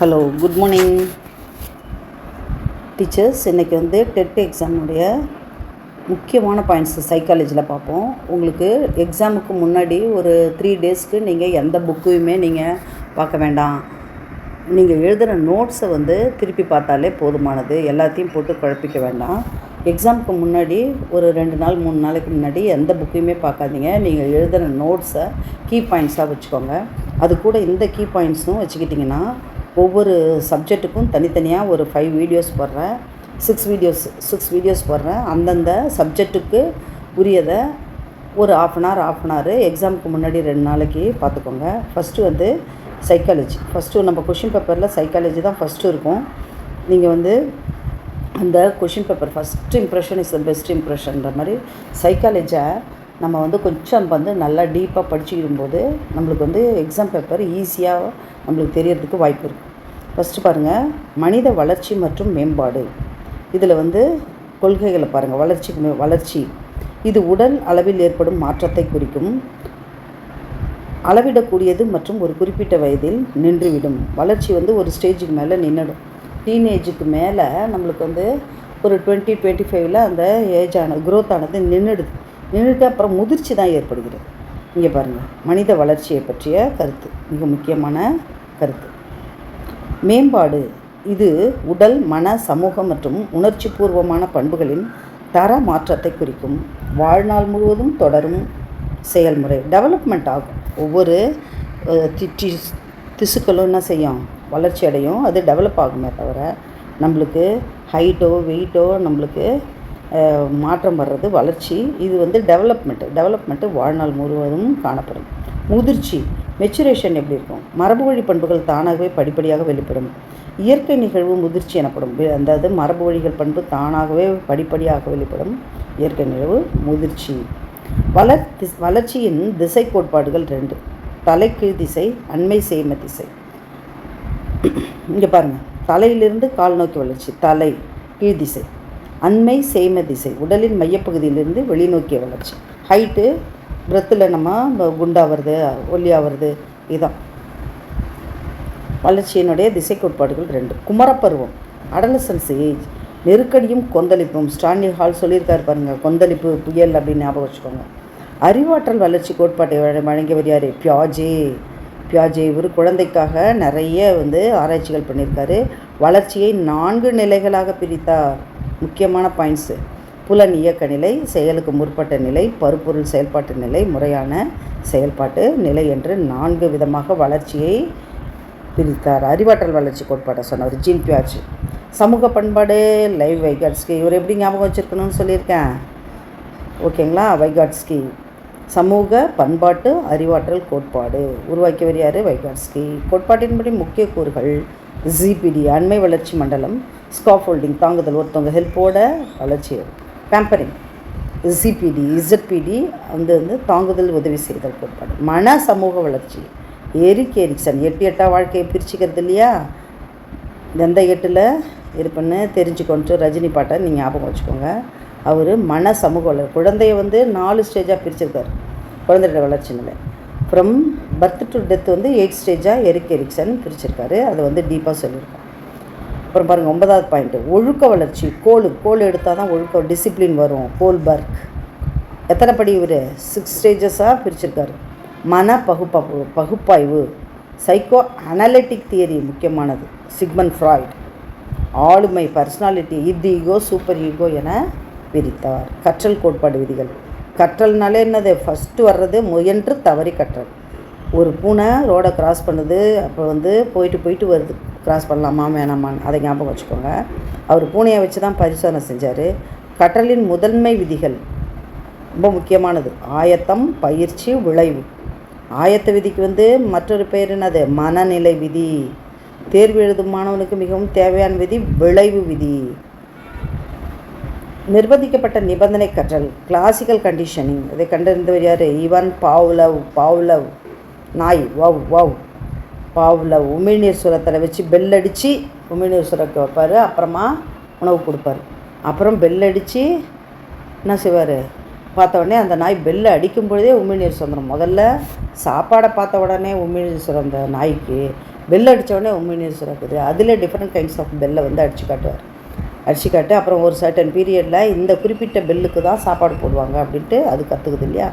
Hello, good morning teachers. இன்றைக்கி dead எக்ஸாமுடைய முக்கியமான points சைக்காலஜியில் பார்ப்போம். உங்களுக்கு எக்ஸாமுக்கு முன்னாடி ஒரு 3 டேஸ்க்கு நீங்கள் எந்த புக்கையுமே நீங்கள் பார்க்க வேண்டாம். நீங்கள் எழுதுகிற நோட்ஸை திருப்பி பார்த்தாலே போதுமானது. எல்லாத்தையும் போட்டு குழப்பிக்க வேண்டாம். எக்ஸாமுக்கு முன்னாடி ஒரு 2 நாள் 3 நாளைக்கு முன்னாடி எந்த புக்கையுமே பார்க்காதீங்க. நீங்கள் எழுதுகிற நோட்ஸை கீ பாயிண்ட்ஸாக வச்சுக்கோங்க. அது கூட இந்த கீ பாயிண்ட்ஸும் வச்சுக்கிட்டிங்கன்னா ஒவ்வொரு சப்ஜெக்ட்டுக்கும் தனித்தனியாக ஒரு 5 வீடியோஸ் போடுறேன், 6 வீடியோஸ் போடுறேன். அந்தந்த சப்ஜெக்ட்டுக்கு உரியதை ஒரு ஆஃப் அன் ஹவர் எக்ஸாமுக்கு முன்னாடி 2 நாளைக்கு பார்த்துக்கோங்க. First psychology. ஃபஸ்ட்டு நம்ம கொஷின் பேப்பரில் சைக்காலஜி தான் ஃபஸ்ட்டு இருக்கும். நீங்கள் அந்த question paper first impression is the best இம்ப்ரெஷன்ற மாதிரி சைக்காலஜியை நம்ம கொஞ்சம் நல்லா டீப்பாக படிச்சுக்கிடும்போது நம்மளுக்கு எக்ஸாம் பேப்பர் ஈஸியாக நம்மளுக்கு தெரியறதுக்கு வாய்ப்பு இருக்குது. ஃபஸ்ட்டு பாருங்கள், மனித வளர்ச்சி மற்றும் மேம்பாடு. இதில் கொள்கைகளை பாருங்கள். வளர்ச்சி இது உடல் அளவில் ஏற்படும் மாற்றத்தை குறிக்கும். அளவிடக்கூடியது மற்றும் ஒரு குறிப்பிட்ட வயதில் நின்றுவிடும். வளர்ச்சி ஒரு ஸ்டேஜுக்கு மேலே நின்றுடும். டீனேஜுக்கு மேலே நம்மளுக்கு ஒரு 20-25 அந்த க்ரோத் ஆனது நின்றுட்டு அப்புறம் முதிர்ச்சி தான் ஏற்படுகிறது. இங்கே பாருங்கள், மனித வளர்ச்சியை பற்றிய கருத்து, மிக முக்கியமான கருத்து. மேம்பாடு இது உடல், மன, சமூக மற்றும் உணர்ச்சி பூர்வமான பண்புகளின் தர மாற்றத்தை குறிக்கும். வாழ்நாள் முழுவதும் தொடரும் செயல்முறை. டெவலப்மெண்ட் ஆகும். ஒவ்வொரு திசுக்களும் என்ன செய்யும்? வளர்ச்சி அடையும். அது டெவலப் ஆகுமே தவிர நம்மளுக்கு ஹைட்டோ வெயிட்டோ நம்மளுக்கு மாற்றம் வர்றது வளர்ச்சி. இது டெவலப்மெண்ட்டு வாழ்நாள் முழுவதும் காணப்படும். முதிர்ச்சி, மெச்சுரேஷன் எப்படி இருக்கும்? மரபு வழி பண்புகள் தானாகவே படிப்படியாக வெளிப்படும். இயற்கை நிகழ்வு முதிர்ச்சி எனப்படும். அதாவது மரபு வழிகள் பண்பு தானாகவே படிப்படியாக வெளிப்படும். இயற்கை நிகழ்வு முதிர்ச்சி. வளர்ச்சியின் திசை கோட்பாடுகள் 2: தலைகீழ் திசை, அண்மை சேம திசை. இங்கே பாருங்கள், தலையிலிருந்து கால் நோக்கி வளர்ச்சி தலை கீழ் திசை. அண்மை சேம திசை உடலின் மையப்பகுதியிலிருந்து வெளிநோக்கிய வளர்ச்சி. ஹைட்டு, பிரெத்தில் நம்ம குண்டாகிறது, ஒல்லியாகிறது, இதுதான் வளர்ச்சியினுடைய திசை கோட்பாடுகள் 2. குமரப்பருவம், அடலசன்ஸ் ஏஜ். நெருக்கடியும் கொந்தளிப்பும். ஸ்டான்லி ஹால் சொல்லியிருக்காரு பாருங்கள், கொந்தளிப்பு புயல் அப்படின்னு ஞாபகம் வச்சுக்கோங்க. அறிவாற்றல் வளர்ச்சி கோட்பாட்டை வழங்கியவர் யார்? பியாஜே. இவர் குழந்தைக்காக நிறைய ஆராய்ச்சிகள் பண்ணியிருக்காரு. வளர்ச்சியை 4 நிலைகளாக பிரித்தார். முக்கியமான பாயிண்ட்ஸு: புலன் இயக்க நிலை, செயலுக்கு முற்பட்ட நிலை, பருப்பொருள் செயல்பாட்டு நிலை, முறையான செயல்பாட்டு நிலை என்று 4 விதமாக வளர்ச்சியை பிரித்தார். அறிவாற்றல் வளர்ச்சி கோட்பாட்டை சொன்னவர் ஜீன் பியாஜே. சமூக பண்பாடு வைகாட்ஸ்கி. இவர் எப்படி ஞாபகம் வச்சுருக்கணும்னு சொல்லியிருக்கேன், ஓகேங்களா? வைகாட்ஸ்கி. சமூக பண்பாட்டு அறிவாற்றல் கோட்பாடு உருவாக்கியவர் யார்? வைகாட்ஸ்கி. கோட்பாட்டின்படி முக்கிய கூறுகள்: ஜிபிடி அண்மை வளர்ச்சி மண்டலம், ஸ்காஃபோல்டிங் தாங்குதல், ஒருத்தவங்க ஹெல்ப்போட வளர்ச்சி, பேம்பரிங், இசட்பிடி தாங்குதல் உதவி செய்தல் கோட்பாடு. மன சமூக வளர்ச்சி எரிக்சன் 8 வாழ்க்கையை பிரிச்சுக்கிறது இல்லையா? எந்த 8ல் இருப்புன்னு தெரிஞ்சுக்கொண்டு ரஜினி பாட்டை நீங்கள் ஞாபகம் வச்சுக்கோங்க. அவர் மன சமூக வளர்ச்சி குழந்தைய 4 ஸ்டேஜாக பிரிச்சிருக்காரு. குழந்தையோட வளர்ச்சி நிலை ஃப்ரம் பர்த் டு டெத் 8 ஸ்டேஜாக எரிக்சன் பிரிச்சிருக்காரு. அதை டீப்பாக சொல்லியிருக்காரு. அப்புறம் பாருங்கள், 9வது பாயிண்ட்டு, ஒழுக்க வளர்ச்சி. கோல் எடுத்தால் தான் ஒழுக்க டிசிப்ளின் வரும். கோல்பர்க் எத்தனை படி? இவர் 6 ஸ்டேஜஸாக பிரிச்சிருக்காரு. மன பகுப்பாய்வு, சைக்கோ அனலிட்டிக் தியரி முக்கியமானது, சிக்மண்ட் ஃப்ராய்ட். ஆளுமை, பர்சனாலிட்டி, ஈகோ, சூப்பர் ஈகோ என பிரித்தார். கற்றல் கோட்பாடு விதிகள். கற்றல்னாலே என்னது? ஃபஸ்ட்டு வர்றது முயன்று தவறி கற்றல். ஒரு பூனை ரோடை கிராஸ் பண்ணுது, அப்போ போயிட்டு வருது, கிராஸ் பண்ணலாமா வேணாமான்னு அதை ஞாபகம் வச்சுக்கோங்க. அவர் பூனையை வச்சு தான் பரிசோதனை செஞ்சார். கற்றலின் முதன்மை விதிகள் ரொம்ப முக்கியமானது: ஆயத்தம், பயிற்சி, விளைவு. ஆயத்த விதிக்கு மற்றொரு பெயர் என்னது? மனநிலை விதி. தேர்வு எழுதும் மாணவனுக்கு மிகவும் தேவையான விதி விளைவு விதி. நிர்பந்திக்கப்பட்ட நிபந்தனை கற்றல், கிளாசிக்கல் கண்டிஷனிங். இதை கண்டறிந்தவர் யார்? ஈவான் பாவ்லவ். நாய் பாவ்லவ் உமிழ்நீர் சுரத்தில் வச்சு பெல் அடித்து உமிழ்நீர் சுரக்க வைப்பார். அப்புறமா உணவு கொடுப்பார். அப்புறம் பெல் அடித்து என்ன செய்வார்? பார்த்த உடனே அந்த நாய் பெல்லை அடிக்கும் பொழுதே உமிழ்நீர் சுரந்துடும். முதல்ல சாப்பாடை பார்த்த உடனே உமிழ்நீர் சுரந்த நாய்க்கு பெல் அடித்தோடனே உமிழ்நீர் இருக்குது. அதில் டிஃப்ரெண்ட் கைண்ட்ஸ் ஆஃப் பெல்லை வந்து அடிச்சு காட்டு. அப்புறம் ஒரு சர்டன் பீரியடில் இந்த குறிப்பிட்ட பெல்லுக்கு தான் சாப்பாடு போடுவாங்க அப்படின்ட்டு அது கற்றுக்குது இல்லையா.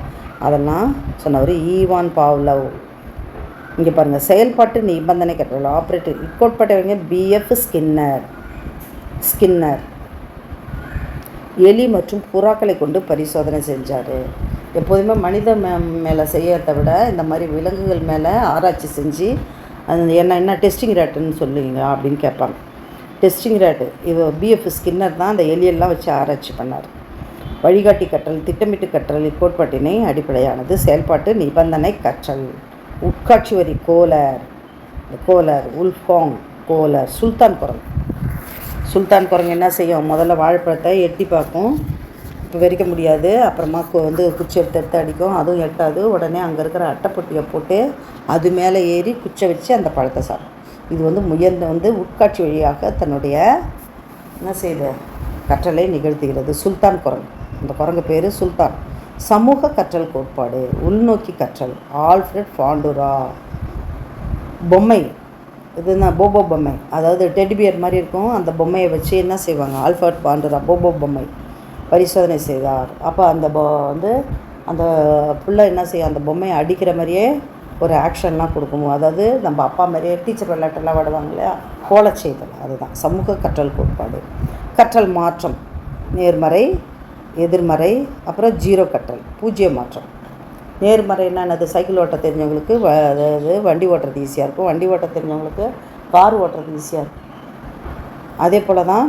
அதெல்லாம் சொன்னவர் ஈவான் பாவ்லவ். இங்கே பாருங்கள், செயல்பாட்டு நிபந்தனை கற்றல் ஆப்ரேட்டர் இக்கோட்பட்டவங்க பிஎஃப் ஸ்கின்னர் எலி மற்றும் புறாக்களை கொண்டு பரிசோதனை செஞ்சார். எப்போதுமே மனித மேலே செய்யறதை விட இந்த மாதிரி விலங்குகள் மேலே ஆராய்ச்சி செஞ்சு அது என்ன டெஸ்டிங் ரேட்டுன்னு சொல்லுவீங்க அப்படின்னு கேட்பாங்க. டெஸ்டிங் ரேட்டு இது பிஎஃப் ஸ்கின்னர் தான் அந்த எலியெல்லாம் வச்சு ஆராய்ச்சி பண்ணார். வழிகாட்டி கற்றல் திட்டமிட்டு கற்றல் இக்கோட்பாட்டினை அடிப்படையானது. செயல்பாட்டு நிபந்தனை கற்றல். உட்காட்சி வரி கோலர் உல்ஃபாங் கோலர். சுல்தான் குரங்கு என்ன செய்யும், முதல்ல வாழைப்பழத்தை எட்டி பார்க்கும், இப்போ வெறிக்க முடியாது, அப்புறமா குச்சி எடுத்து அடிக்கும், அதுவும் எட்டாது. உடனே அங்கே இருக்கிற அட்டைப்பொட்டியை போட்டு அது மேலே ஏறி குச்சை வச்சு அந்த பழத்தை சாப்பிடும். இது முயன்று உட்காட்சி வழியாக தன்னுடைய என்ன செய்யுது கற்றலை நிகழ்த்துகிறது. சுல்தான் குரங்கு, அந்த குரங்கு பேர் சுல்தான். சமூக கற்றல் கோட்பாடு உள்நோக்கி கற்றல். ஆல்ஃப்ரெட் பாண்டுரா. பொம்மை இதுதான் போபோ பொம்மை, அதாவது டெடிபியர் மாதிரி இருக்கும். அந்த பொம்மையை வச்சு என்ன செய்வாங்க, ஆல்ஃப்ரெட் பாண்டுரா போபோ பொம்மை பரிசோதனை செய்தார். அப்போ அந்த அந்த புள்ள என்ன செய்யும், அந்த பொம்மையை அடிக்கிற மாதிரியே ஒரு ஆக்ஷன்லாம் கொடுக்கும். அதாவது நம்ம அப்பா மாதிரியே டீச்சர் விளையாட்டெல்லாம் விடுவாங்க இல்லையா, கோல செய்தல். அதுதான் சமூக கற்றல் கோட்பாடு. கற்றல் மாற்றம் நேர்மறை எதிர்மறை, அப்புறம் ஜீரோ கற்றல் பூஜ்ஜிய மாற்றம். நேர்மறைன்னா என்னது, சைக்கிள் ஓட்ட தெரிஞ்சவங்களுக்கு அதாவது வண்டி ஓட்டுறது ஈஸியாக இருக்கும், வண்டி ஓட்ட தெரிஞ்சவங்களுக்கு கார் ஓட்டுறது ஈஸியாக இருக்கும். அதே போல் தான்.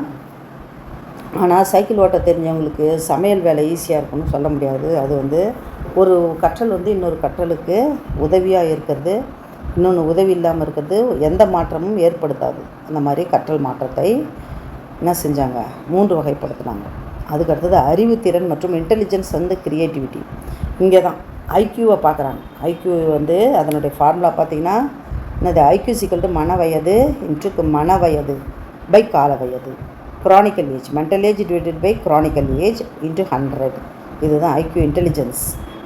ஆனால் சைக்கிள் ஓட்ட தெரிஞ்சவங்களுக்கு சமையல் வேலை ஈஸியாக இருக்கும்னு சொல்ல முடியாது. அது ஒரு கற்றல் இன்னொரு கற்றலுக்கு உதவியாக இருக்கிறது, இன்னொன்று உதவி இல்லாமல் இருக்கிறது, எந்த மாற்றமும் ஏற்படுத்தாது. அந்த மாதிரி கற்றல் மாற்றத்தை என்ன செஞ்சாங்க, 3 வகைப்படுத்தினாங்க. அதுக்கடுத்தது அறிவுத்திறன் மற்றும் இன்டெலிஜென்ஸ் கிரியேட்டிவிட்டி. இங்கே தான் ஐக்யூவை பார்க்குறாங்க. ஐக்யூ அதனுடைய ஃபார்முலா பார்த்திங்கன்னா என்னது, ஐக்யூ = மன வயது இன்ட்டு மன வயது பை கால வயது. Chronological age, mental age divided by chronological age into 100. இதுதான் ஐக்யூ இன்டெலிஜென்ஸ்.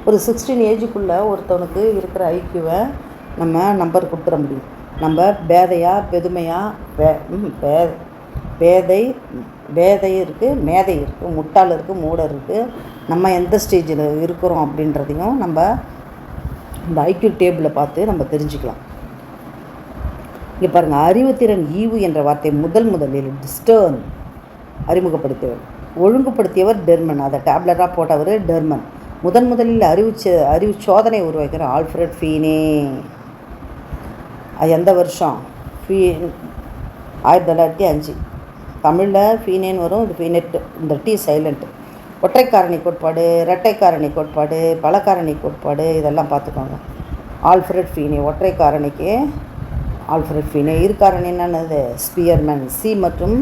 ஒரு 16 ஏஜுக்குள்ளே ஒருத்தவனுக்கு இருக்கிற ஐக்யூவை நம்ம நம்பர் கொடுத்துட முடியும். நம்ம பேதையா பெதுமையா, பேதை இருக்குது, மேதை இருக்குது, முட்டாள் இருக்குது, மூடர் இருக்குது, நம்ம எந்த ஸ்டேஜில் இருக்கிறோம் அப்படின்றதையும் நம்ம இந்த ஐக்யூ டேபிளை பார்த்து நம்ம தெரிஞ்சுக்கலாம். இங்கே பாருங்கள், அறிவுத்திறன் ஈவு என்ற வார்த்தை முதலில் ஸ்டர்ன் அறிமுகப்படுத்தியவர். ஒழுங்குபடுத்தியவர் டெர்மன். அதை டேப்லெட்டாக போட்டவர் டெர்மன். முதலில் அறிவு சோதனை உருவாக்கிற ஆல்ஃப்ரெட் ஃபீனே. அது எந்த வருஷம், 1905. தமிழில் ஃபீனேன்னு வரும், இது ஃபீனெட், இந்த டி சைலண்ட். ஒற்றைக்காரணி கோட்பாடு, இரட்டைக்காரணி கோட்பாடு, பலகாரணி கோட்பாடு, இதெல்லாம் பார்த்துக்கோங்க. Alfred ஃபீனே ஒற்றைக்காரணிக்கு Alfred ஃபீனே. இருக்காரணி என்னது, ஸ்பியர்மேன். சி மற்றும்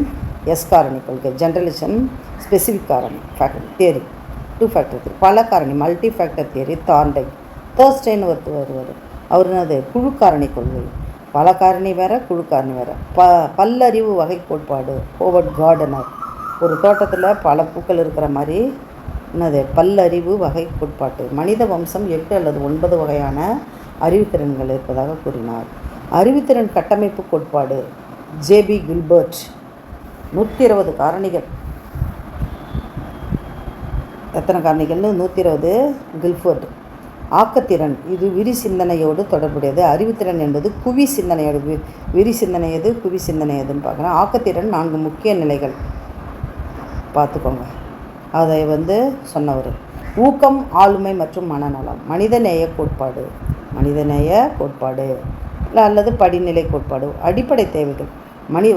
எஸ் காரணி கொள்கை, ஜென்ரலிசம் ஸ்பெசிஃபிக் காரணி ஃபேக்டர் தியரி, 2 ஃபேக்டர் தியரி. பலகாரணி மல்டி ஃபேக்டர் தியரி, தார்ண்டைக். தேர்ஸ்டைன்னு வருவார், அவர் என்னது, குழு காரணி கொள்கை. பல காரணி வேறு, குழு காரணி வேறு. பல்லறிவு வகை கோட்பாடு, ஹோவர்ட் கார்டனர். ஒரு தோட்டத்தில் பல பூக்கள் இருக்கிற மாதிரி என்னது, பல்லறிவு வகை கோட்பாட்டு. மனித வம்சம் 8 அல்லது 9 வகையான அறிவுத்திறன்கள் இருப்பதாக கூறினார். அறிவுத்திறன் கட்டமைப்பு கோட்பாடு, ஜேபி கில்பர்ட். 120 காரணிகள். எத்தனை காரணிகள்னு 120, கில்பர்ட். ஆக்கத்திறன், இது விரி சிந்தனையோடு தொடர்புடையது. அறிவுத்திறன் என்பது குவி சிந்தனையோடு. விரி சிந்தனை எது, குவி சிந்தனை எதுன்னு பார்க்குறேன். ஆக்கத்திறன் 4 முக்கிய நிலைகள் பார்த்துக்கோங்க. அதை சொன்னவர். ஊக்கம், ஆளுமை மற்றும் மனநலம். மனிதநேய கோட்பாடு அல்லது படிநிலை கோட்பாடு. அடிப்படை தேவைகள்.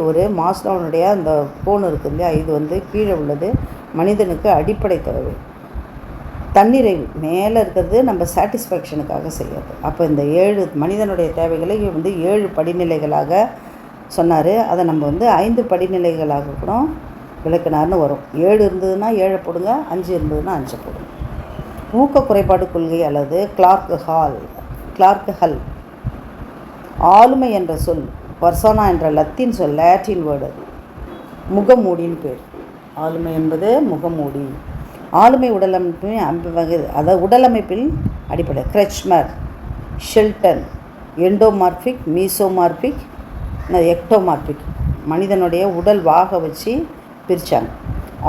ஒரு மாஸ்லோனுடைய அந்த கோன் இருக்குது இல்லையா, இது கீழே உள்ளது மனிதனுக்கு அடிப்படை தேவை. தன்னிறைவு மேலே இருக்கிறது நம்ம சாட்டிஸ்ஃபேக்ஷனுக்காக செய்யாது. அப்போ இந்த 7 மனிதனுடைய தேவைகளை 7 படிநிலைகளாக சொன்னார். அதை நம்ம 5 படிநிலைகளாக கூட விளக்கினார்னு வரும். 7 இருந்ததுன்னா 7 போடுங்க, 5 இருந்ததுன்னா 5 போடுங்க. ஊக்க குறைபாடு கொள்கை அல்லது கிளார்க் ஹல். ஆளுமை என்ற சொல், பர்சோனா என்ற லத்தீன் சொல், லாட்டின் வேர்டு, முகமூடின்னு பேர். ஆளுமை என்பது முகமூடி. ஆளுமை உடலமைப்பில் அடிப்படை. கிரெச்மர், ஷெல்டன். எண்டோமார்பிக், மீசோமார்பிக், எக்டோமார்பிக், மனிதனுடைய உடல் வாக வச்சு பிரித்தாங்க.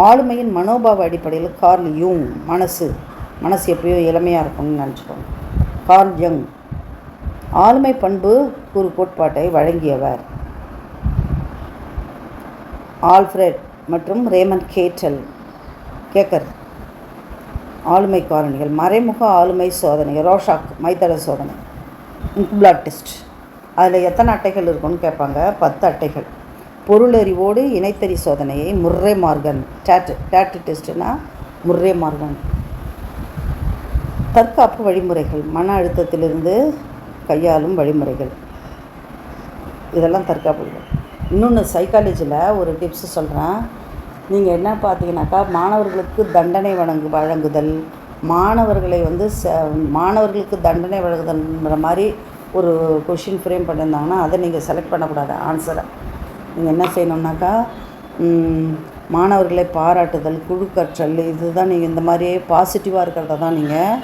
ஆளுமையின் மனோபாவ அடிப்படையில் கார்ல் யூங், மனசு எப்பயோ இளமையாக இருக்கும்னு நினச்சிக்கோங்க. கார்ல் யங் ஆளுமை பண்பு கூறு கோட்பாட்டை வழங்கியவர். ஆல்ஃப்ரெட் மற்றும் ரேமண்ட் கேக்கர் ஆளுமை காரணிகள். மறைமுக ஆளுமை சோதனை, ரோஷாக் மைத்தட சோதனை, இன்க்பிளாட் டெஸ்ட். அதில் எத்தனை அட்டைகள் இருக்குன்னு கேட்பாங்க. 10 அட்டைகள். பொருளறிவோடு இணைத்தறி சோதனையை முர்ரே மார்கன், டேட்டு டெஸ்ட்னா முர்ரே மார்கன். தற்காப்பு வழிமுறைகள், மன அழுத்தத்திலிருந்து கையாளும் வழிமுறைகள், இதெல்லாம் தற்காப்பு. இன்னொன்று சைக்காலஜியில் ஒரு டிப்ஸு சொல்கிறேன். நீங்கள் என்ன பார்த்தீங்கன்னாக்கா, மாணவர்களுக்கு தண்டனை வழங்குதல், மாணவர்களுக்கு தண்டனை வழங்குதல்ன்ற மாதிரி ஒரு கொஷின் ஃப்ரேம் பண்ணியிருந்தாங்கன்னா அதை நீங்கள் செலக்ட் பண்ணக்கூடாது ஆன்சரை. நீங்கள் என்ன செய்யணுன்னாக்கா, மாணவர்களை பாராட்டுதல், குழு கற்றல், இதுதான் நீங்கள் இந்த மாதிரியே பாசிட்டிவாக இருக்கிறத தான் நீங்கள்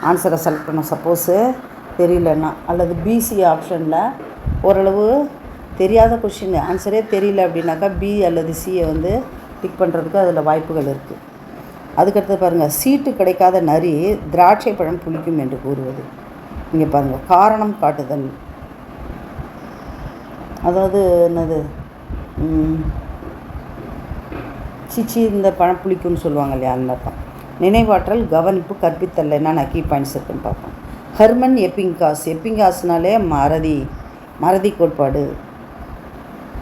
ஆன்சரை செலக்ட் பண்ணணும். சப்போஸு தெரியலன்னா, அல்லது பிசி ஆப்ஷனில் ஓரளவு தெரியாத கொஷின் ஆன்சரே தெரியல அப்படின்னாக்கா பி அல்லது சியை வந்து டிக் பண்ணுறதுக்கு அதில் வாய்ப்புகள் இருக்குது. அதுக்கடுத்து பாருங்கள், சீட்டு கிடைக்காத நரி திராட்சை பழம் புளிக்கும் என்று கூறுவது. இங்கே பாருங்கள், காரணம் காட்டுதல், அதாவது என்னது, சிச்சி இந்த பழம் புளிக்கும்னு சொல்லுவாங்க இல்லையா, அந்த அர்த்தம். நினைவாற்றல், கவனிப்பு, கற்பித்தல் என்னென்ன கீ பாயிண்ட்ஸ் இருக்குன்னு பார்ப்போம். ஹெர்மன் எப்பிங்காஸ்னாலே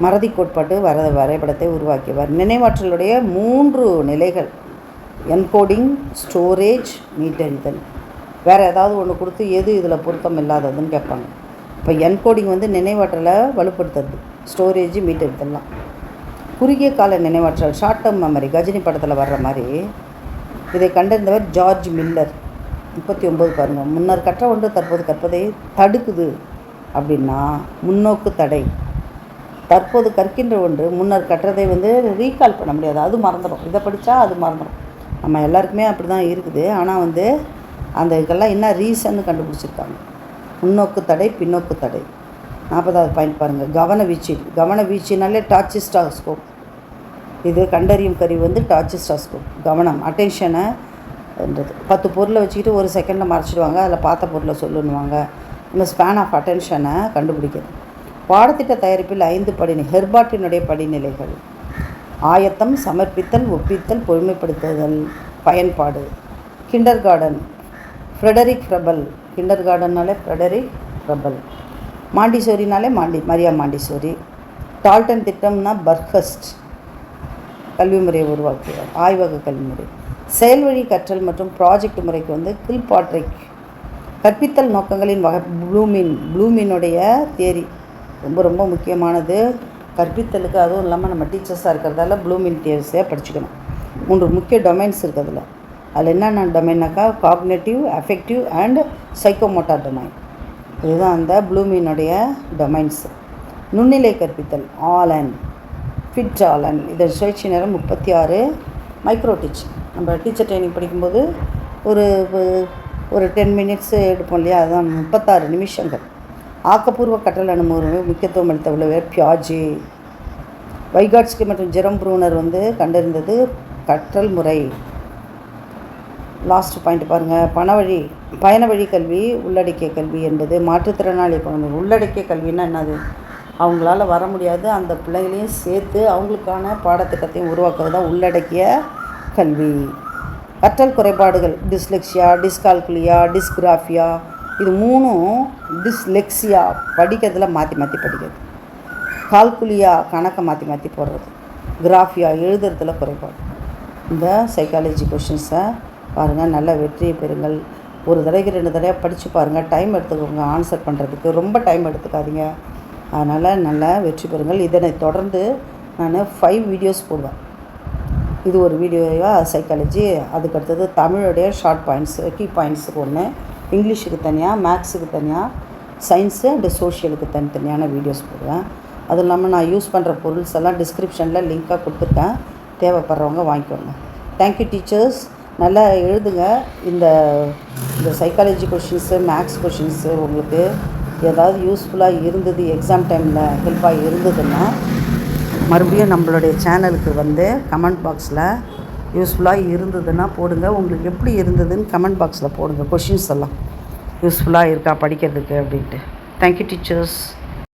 மறதி கோட்பாடு வரைபடத்தை உருவாக்கியவர். நினைவாற்றலுடைய 3 நிலைகள்: என்கோடிங், ஸ்டோரேஜ், மீட்டறிதல். வேறு ஏதாவது ஒன்று கொடுத்து எது இதில் பொருத்தம் இல்லாததுன்னு கேட்பாங்க. இப்போ என்கோடிங் வந்து நினைவாற்றலை வலுப்படுத்துறது, ஸ்டோரேஜ், மீட்டறிதல்லாம். குறுகிய கால நினைவாற்றல், ஷார்ட் டேர்ம் மெமரி, கஜினி படத்தில் வர்ற மாதிரி. இதை கண்டறிந்தவர் ஜார்ஜ் மில்லர். 39 பாருங்கள். முன்னர் கற்ற ஒன்று தற்போது கற்பதை தடுக்குது அப்படின்னா முன்னோக்கு தடை. தற்போது கற்கின்ற ஒன்று முன்னர் கற்றதை வந்து ரீகால் பண்ண முடியாது, அது மறந்துடும். இதை படித்தா அது மறந்துடும். நம்ம எல்லாருக்குமே அப்படி தான் இருக்குது. ஆனால் வந்து அந்த இதுக்கெல்லாம் என்ன ரீசன்னு கண்டுபிடிச்சிருக்காங்க. முன்னோக்கு தடை, பின்னோக்கு தடை. 40வது பாயிண்ட் பாருங்கள், கவனவீச்சுனாலே டாச்சிஸ்டாஸ்கோப். இது கண்டறியும் கருவி வந்து டாச்சிஸ்டாஸ்கோப். கவனம், அட்டென்ஷனை என்றது. 10 பொருளை வச்சுக்கிட்டு 1 செகண்டில் மறைச்சிடுவாங்க, அதில் பார்த்த பொருளை சொல்லுன்னுவாங்க. இந்த ஸ்பேன் ஆஃப் அட்டென்ஷனை கண்டுபிடிக்கிறது. பாடத்திட்ட தயாரிப்பில் 5 ஹெர்பார்ட்டினுடைய படிநிலைகள்: ஆயத்தம், சமர்ப்பித்தல், ஒப்பித்தல், பொறுமைப்படுத்துதல், பயன்பாடு. ஃப்ரெடரிக் ஃப்ரெபல். மாண்டிசோரினாலே மரியா மாண்டிசோரி. டால்டன் திட்டம்னா பர்ஹஸ்ட் கல்வி முறையை உருவாக்குவார், ஆய்வக கல்விமுறை. செயல்வழி கற்றல் மற்றும் ப்ராஜெக்ட் முறைக்கு வந்து கில்பாட்ரிக். கற்பித்தல் நோக்கங்களின் வகை, ப்ளூமினுடைய தியரி ரொம்ப முக்கியமானது கற்பித்தலுக்கு. அதுவும் இல்லாமல் நம்ம டீச்சர்ஸாக இருக்கிறதால ப்ளூமின் தியரிஸை படிச்சுக்கணும். 3 முக்கிய டொமைன்ஸ் இருக்குது. அதில் என்னென்ன டொமைன்னாக்கா, cognitive, affective and psychomotor domain. இதுதான் அந்த ப்ளூமினுடைய டொமைன்ஸ். நுண்ணிலை கற்பித்தல், ஃபிட் ஆலன். இதன் சுழற்சி நேரம் 36. மைக்ரோ டீச், நம்ம டீச்சர் ட்ரைனிங் படிக்கும்போது ஒரு 10 மினிட்ஸ் எடுப்போம் இல்லையா, அதுதான் 36 நிமிஷங்கள். ஆக்கப்பூர்வ கற்றல் அனுபவம் முக்கியத்துவம் அளித்த உள்ளவர் பியாஜே. வைகாட்ஸ்கி மற்றும் ஜெரம் ப்ரூனர் வந்து கண்டறிந்தது கற்றல் முறை. லாஸ்ட் பாயிண்ட் பாருங்கள், பயண வழி கல்வி, உள்ளடக்கிய கல்வி என்பது மாற்றுத்திறனாளி குழந்தைகள். உள்ளடக்கிய கல்வின்னா என்னது, அவங்களால வர முடியாது அந்த பிள்ளைகளையும் சேர்த்து அவங்களுக்கான பாடத்திட்டத்தையும் உருவாக்குறது தான் உள்ளடக்கிய கல்வி. கற்றல் குறைபாடுகள், டிஸ்லெக்சியா, டிஸ்கால்குலியா, டிஸ்கிராஃபியா. இது 3 டிஸ்லெக்சியா, படிக்கிறதுல மாற்றி படிக்கிறது. கால்குலியா, கணக்கை மாற்றி போடுறது. கிராஃபியா, எழுதுறதுல குறைபாடு. இந்த சைக்காலஜி கொஷின்ஸை பாருங்கள், நல்ல வெற்றியை பெறுங்கள். ஒரு தடவைக்கு 2 தடவை படித்து பாருங்கள். டைம் எடுத்துக்கோங்க ஆன்சர் பண்ணுறதுக்கு, ரொம்ப டைம் எடுத்துக்காதீங்க. அதனால் நல்லா வெற்றி பெறுங்கள். இதனை தொடர்ந்து நான் 5 வீடியோஸ் போடுவேன். இது ஒரு வீடியோவாக சைக்காலஜி. அதுக்கடுத்தது தமிழுடைய ஷார்ட் பாயிண்ட்ஸு, கீ பாயிண்ட்ஸுக்கு ஒன்று, இங்கிலீஷுக்கு தனியாக, மேக்ஸுக்கு தனியாக, சயின்ஸு அண்டு சோஷியலுக்கு தனித்தனியான வீடியோஸ் போடுவேன். அதுவும் இல்லாமல் நான் யூஸ் பண்ணுற பொருள்ஸ் எல்லாம் டிஸ்கிரிப்ஷனில் லிங்காக கொடுத்துருக்கேன், தேவைப்படுறவங்க வாங்கிக்கோங்க. Thank you teachers. நல்லா எழுதுங்க. இந்த சைக்காலஜி கொஷின்ஸு, மேக்ஸ் கொஷின்ஸு உங்களுக்கு ஏதாவது யூஸ்ஃபுல்லாக இருந்தது, எக்ஸாம் டைமில் ஹெல்ப்பாக இருந்ததுன்னா மறுபடியும் நம்மளுடைய சேனலுக்கு வந்து கமெண்ட் பாக்ஸில் யூஸ்ஃபுல்லாக இருந்ததுன்னா போடுங்க. உங்களுக்கு எப்படி இருந்ததுன்னு கமெண்ட் பாக்ஸில் போடுங்க. கொஷின்ஸ் எல்லாம் யூஸ்ஃபுல்லாக இருக்கா படிக்கிறதுக்கு அப்படின்ட்டு. Thank you teachers.